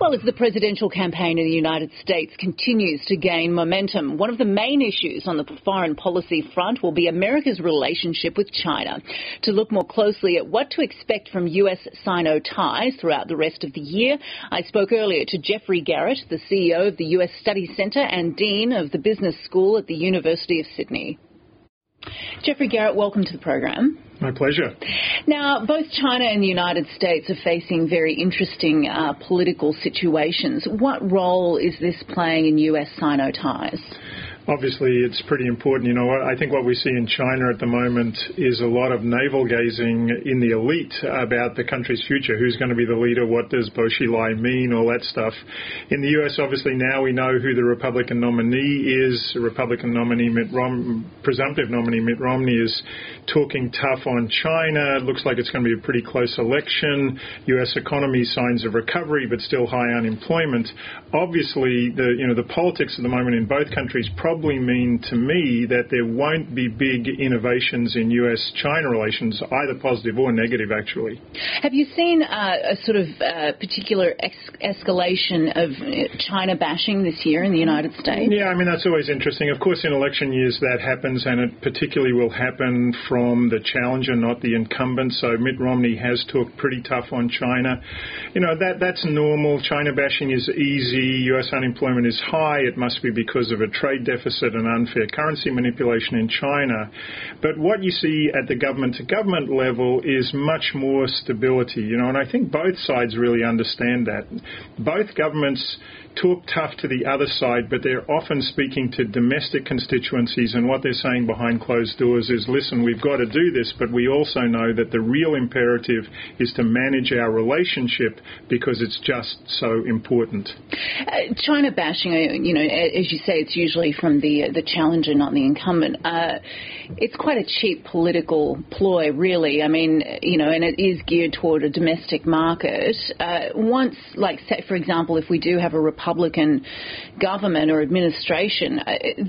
Well, as the presidential campaign in the United States continues to gain momentum, one of the main issues on the foreign policy front will be America's relationship with China. To look more closely at what to expect from US-Sino ties throughout the rest of the year, I spoke earlier to Geoffrey Garrett, the CEO of the US Studies Centre and Dean of the Business School at the University of Sydney. Geoffrey Garrett, welcome to the program. My pleasure. Now, both China and the United States are facing very interesting political situations. What role is this playing in US-Sino ties? Obviously, it's pretty important. You know, I think what we see in China at the moment is a lot of navel-gazing in the elite about the country's future. Who's going to be the leader? What does Bo Xilai mean? All that stuff. In the US, obviously, now we know who the Republican nominee is. Republican nominee presumptive nominee Mitt Romney is talking tough on China. It looks like it's going to be a pretty close election. US economy signs of recovery, but still high unemployment. Obviously, the politics at the moment in both countries probably mean to me that there won't be big innovations in US-China relations, either positive or negative, actually. Have you seen a sort of particular escalation of China bashing this year in the United States? Yeah, I mean, that's always interesting. Of course, in election years that happens, and it particularly will happen from the challenger, not the incumbent. So Mitt Romney has talked pretty tough on China. You know, that's normal. China bashing is easy. US unemployment is high. It must be because of a trade deficit and unfair currency manipulation in China. But what you see at the government-to-government level is much more stability, and I think both sides really understand that. Both governments talk tough to the other side, but they're often speaking to domestic constituencies, and what they're saying behind closed doors is, listen, we've got to do this, but we also know that the real imperative is to manage our relationship because it's just so important. China bashing, as you say, it's usually from the challenger, not the incumbent. It's quite a cheap political ploy, really. I mean, and it is geared toward a domestic market. Once, like, say, for example, if we do have a Republican government or administration,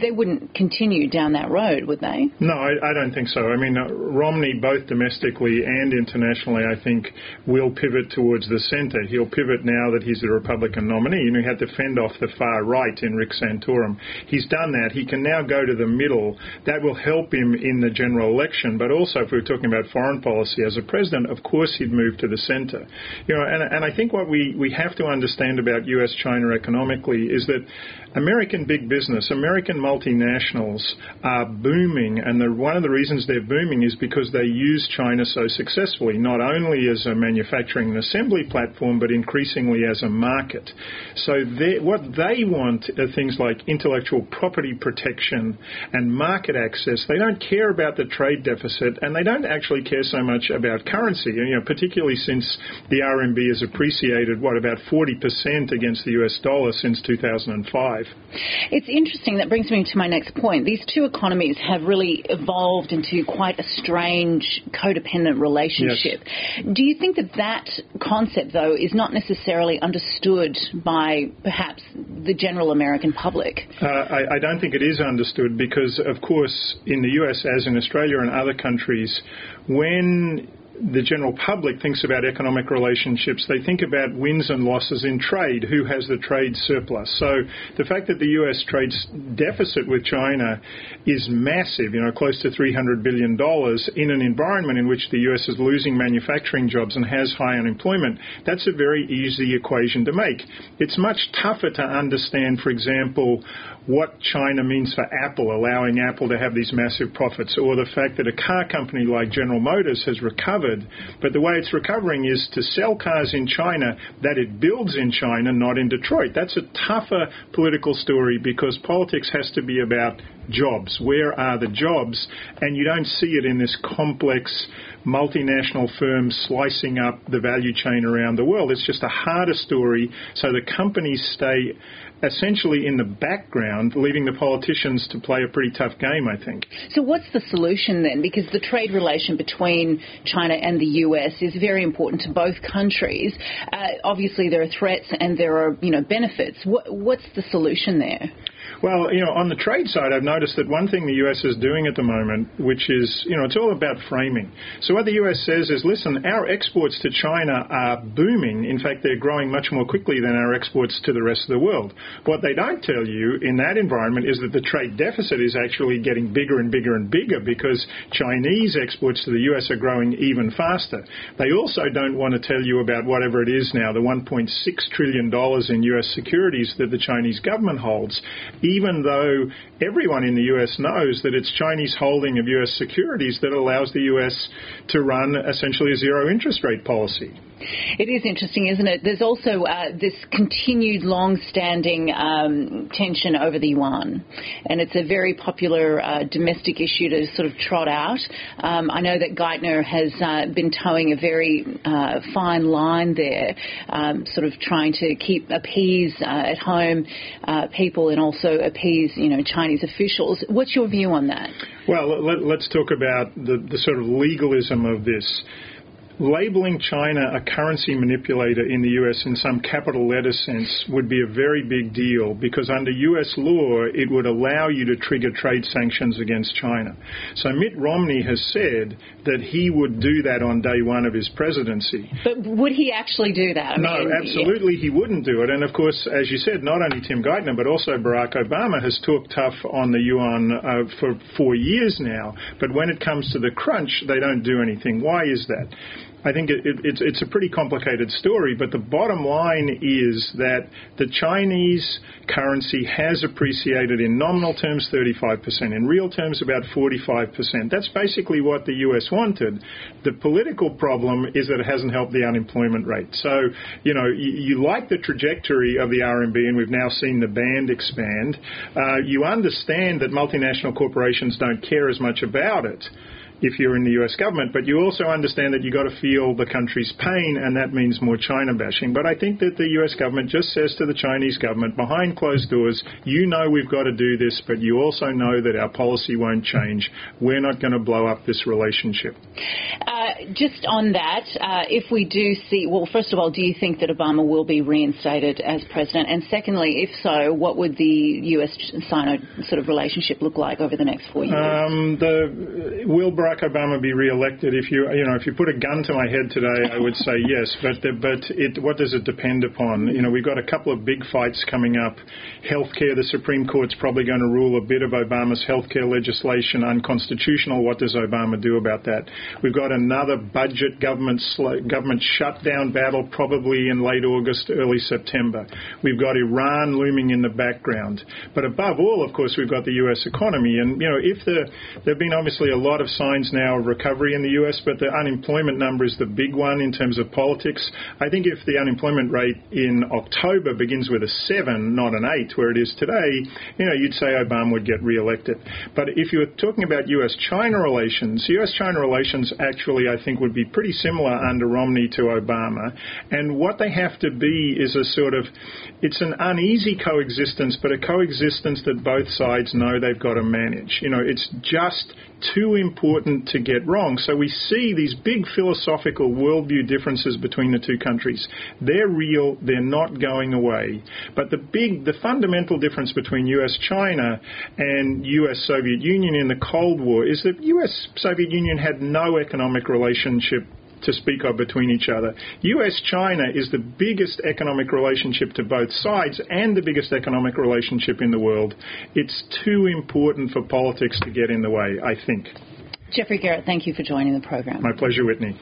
they wouldn't continue down that road, would they? No, I don't think so. I mean, Romney, both domestically and internationally, I think, will pivot towards the centre. He'll pivot now that he's the Republican nominee. He had to fend off the far right in Rick Santorum. He's done that. He can now go to the middle. That will help him in the general election. But also, if we're talking about foreign policy as a president, of course he'd move to the centre. And I think what we have to understand about US-China economically is that American big business, American multinationals are booming, and one of the reasons they're booming is because they use China so successfully, not only as a manufacturing and assembly platform, but increasingly as a market. So what they want are things like intellectual property protection and market access. They don't care about the trade deficit, and they don't actually care so much about currency, particularly since the RMB has appreciated, about 40% against the US dollar since 2005. It's interesting. That brings me to my next point. These two economies have really evolved into quite a strange codependent relationship. Yes. Do you think that concept, though, is not necessarily understood by perhaps the general American public? I don't think it is understood because, of course, in the US, as in Australia and other countries, when the general public thinks about economic relationships, they think about wins and losses in trade, who has the trade surplus. So the fact that the US trade deficit with China is massive, close to $300 billion in an environment in which the US is losing manufacturing jobs and has high unemployment, that's a very easy equation to make. It's much tougher to understand, for example, what China means for Apple, allowing Apple to have these massive profits, or the fact that a car company like General Motors has recovered, but the way it's recovering is to sell cars in China that it builds in China, not in Detroit. That's a tougher political story because politics has to be about jobs. Where are the jobs? And you don't see it in this complex multinational firm slicing up the value chain around the world. It's just a harder story, so the companies stay essentially in the background, leaving the politicians to play a pretty tough game, I think. So what's the solution then? Because the trade relation between China and the US is very important to both countries. Obviously there are threats and there are, benefits. What's the solution there? Well, on the trade side, I've noticed that one thing the U.S. is doing at the moment, which is, it's all about framing. So what the U.S. says is, listen, our exports to China are booming. In fact, they're growing much more quickly than our exports to the rest of the world. What they don't tell you in that environment is that the trade deficit is actually getting bigger and bigger and bigger because Chinese exports to the U.S. are growing even faster. They also don't want to tell you about whatever it is now, the $1.6 trillion in U.S. securities that the Chinese government holds, even though everyone in the U.S. knows that it's Chinese holding of U.S. securities that allows the U.S. to run essentially a zero interest rate policy. It is interesting, isn't it? There's also this continued long-standing tension over the yuan, and it's a very popular domestic issue to sort of trot out. I know that Geithner has been towing a very fine line there, sort of trying to appease at home people and also appease, Chinese officials. What's your view on that? Well, let's talk about the sort of legalism of this. Labeling China a currency manipulator in the U.S. in some capital letter sense would be a very big deal because under U.S. law it would allow you to trigger trade sanctions against China. So Mitt Romney has said that he would do that on day one of his presidency. But would he actually do that? No, absolutely he wouldn't do it. And of course, as you said, not only Tim Geithner but also Barack Obama has talked tough on the yuan for 4 years now. But when it comes to the crunch, they don't do anything. Why is that? I think it's a pretty complicated story, but the bottom line is that the Chinese currency has appreciated in nominal terms 35%, in real terms about 45%. That's basically what the U.S. wanted. The political problem is that it hasn't helped the unemployment rate. So, you like the trajectory of the RMB, and we've now seen the band expand. You understand that multinational corporations don't care as much about it if you're in the U.S. government, but you also understand that you've got to feel the country's pain, and that means more China bashing. But I think that the U.S. government just says to the Chinese government, behind closed doors, we've got to do this, but you also know that our policy won't change. We're not going to blow up this relationship. Just on that, if we do see, well, first of all, do you think that Obama will be reinstated as president? And secondly, if so, what would the U.S.-Sino sort of relationship look like over the next 4 years? Will Barack Obama be re-elected? If you put a gun to my head today, I would say yes. But what does it depend upon? We've got a couple of big fights coming up. Healthcare, the Supreme Court's probably going to rule a bit of Obama's healthcare legislation unconstitutional. What does Obama do about that? We've got another budget government shutdown battle probably in late August, early September. We've got Iran looming in the background. But above all, of course, we've got the U.S. economy. And, there have been obviously a lot of signs now of recovery in the U.S., but the unemployment number is the big one in terms of politics. I think if the unemployment rate in October begins with a 7, not an 8, where it is today, you'd say Obama would get re-elected. But if you were talking about U.S.-China relations, U.S.-China relations actually, I think, would be pretty similar under Romney to Obama. And what they have to be is it's an uneasy coexistence, but a coexistence that both sides know they've got to manage. It's just too important to get wrong. So we see these big philosophical worldview differences between the two countries. They're real. They're not going away. But the fundamental difference between U.S.-China and U.S.-Soviet Union in the Cold War is that U.S.-Soviet Union had no economic relationship to speak of between each other. U.S.-China is the biggest economic relationship to both sides and the biggest economic relationship in the world. It's too important for politics to get in the way, I think. Geoffrey Garrett, thank you for joining the program. My pleasure, Whitney.